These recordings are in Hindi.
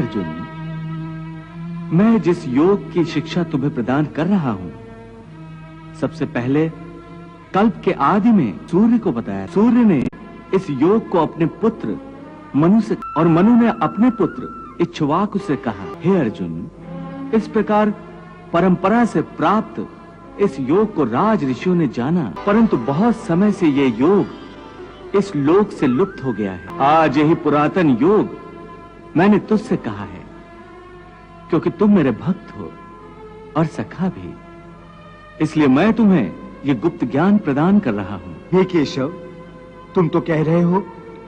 अर्जुन, मैं जिस योग की शिक्षा तुम्हें प्रदान कर रहा हूं, सबसे पहले कल्प के आदि में सूर्य को बताया। सूर्य ने इस योग को अपने पुत्र मनु से, और मनु ने अपने पुत्र इक्ष्वाकु से कहा, हे अर्जुन, इस प्रकार परंपरा से प्राप्त इस योग को राज ऋषियों ने जाना, परंतु बहुत समय से ये योग इस लोक से लुप्त हो गया है। आज यही पुरातन योग मैंने तुझसे कहा है, क्योंकि तुम मेरे भक्त हो और सखा भी, इसलिए मैं तुम्हें ये गुप्त ज्ञान प्रदान कर रहा हूं। हे केशव, तुम तो कह रहे हो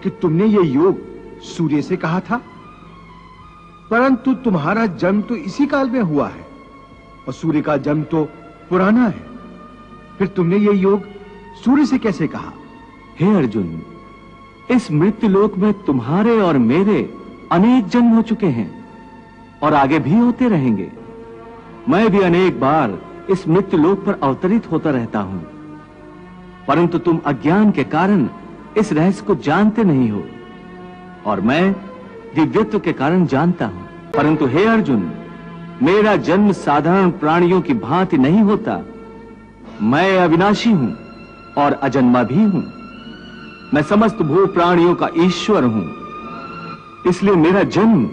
कि तुमने ये योग सूर्य से कहा था, परंतु तुम्हारा जन्म तो इसी काल में हुआ है और सूर्य का जन्म तो पुराना है, फिर तुमने ये योग सूर्य से कैसे कहा? हे अर्जुन, इस मृत्युलोक में तुम्हारे और मेरे अनेक जन्म हो चुके हैं और आगे भी होते रहेंगे। मैं भी अनेक बार इस मृत्युलोक पर अवतरित होता रहता हूं, परंतु तुम अज्ञान के कारण इस रहस्य को जानते नहीं हो और मैं दिव्यत्व के कारण जानता हूं। परंतु हे अर्जुन, मेरा जन्म साधारण प्राणियों की भांति नहीं होता। मैं अविनाशी हूं और अजन्मा भी हूं। मैं समस्त भू प्राणियों का ईश्वर हूं, इसलिए मेरा जन्म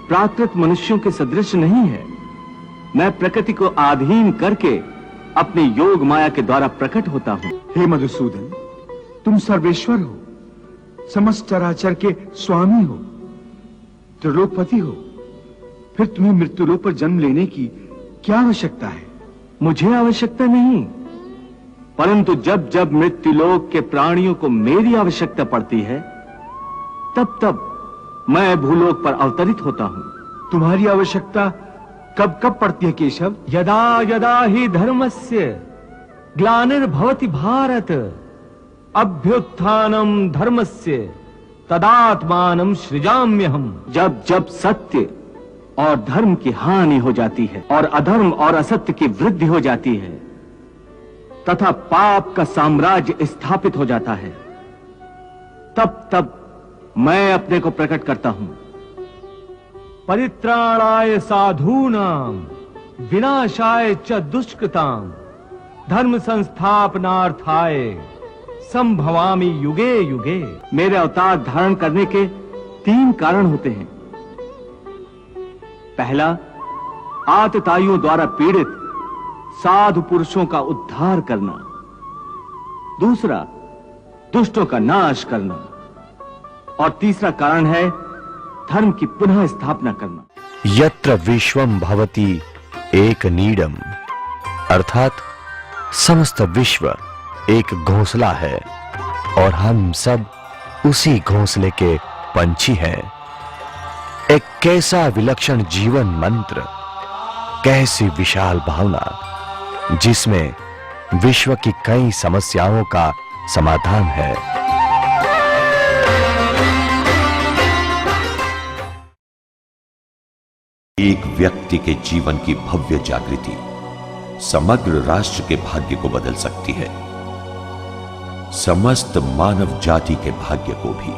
प्राकृत मनुष्यों के सदृश नहीं है। मैं प्रकृति को अधीन करके अपनी योग माया के द्वारा प्रकट होता हूं। हे मधुसूदन, तुम सर्वेश्वर हो, समस्त चराचर के स्वामी हो, त्रिलोकपति हो, फिर तुम्हें मृत्युलोक पर जन्म लेने की क्या आवश्यकता है? मुझे आवश्यकता नहीं, परंतु जब जब मृत्युलोक के प्राणियों को मेरी आवश्यकता पड़ती है, तब तब मैं भूलोक पर अवतरित होता हूं। तुम्हारी आवश्यकता कब कब पड़ती है केशव? यदा यदा ही धर्मस्य ग्लानिर्भवति भारत, अभ्युत्थानम धर्मस्य तदात्मानं सृजाम्यहम्। जब जब सत्य और धर्म की हानि हो जाती है और अधर्म और असत्य की वृद्धि हो जाती है तथा पाप का साम्राज्य स्थापित हो जाता है, तब तब मैं अपने को प्रकट करता हूं। परित्राणाय साधूनां विनाशाय च दुष्कृतां धर्म संस्थापनार्थाय संभवामि युगे युगे। मेरे अवतार धारण करने के 3 कारण होते हैं। पहला, आतताइयों द्वारा पीड़ित साधु पुरुषों का उद्धार करना। दूसरा, दुष्टों का नाश करना। और तीसरा कारण है धर्म की पुनः स्थापना करना। यत्र विश्वम भवति एक नीडम, अर्थात समस्त विश्व एक घोंसला है और हम सब उसी घोंसले के पंछी हैं। एक कैसा विलक्षण जीवन मंत्र, कैसी विशाल भावना जिसमें विश्व की कई समस्याओं का समाधान है। एक व्यक्ति के जीवन की भव्य जागृति समग्र राष्ट्र के भाग्य को बदल सकती है, समस्त मानव जाति के भाग्य को भी।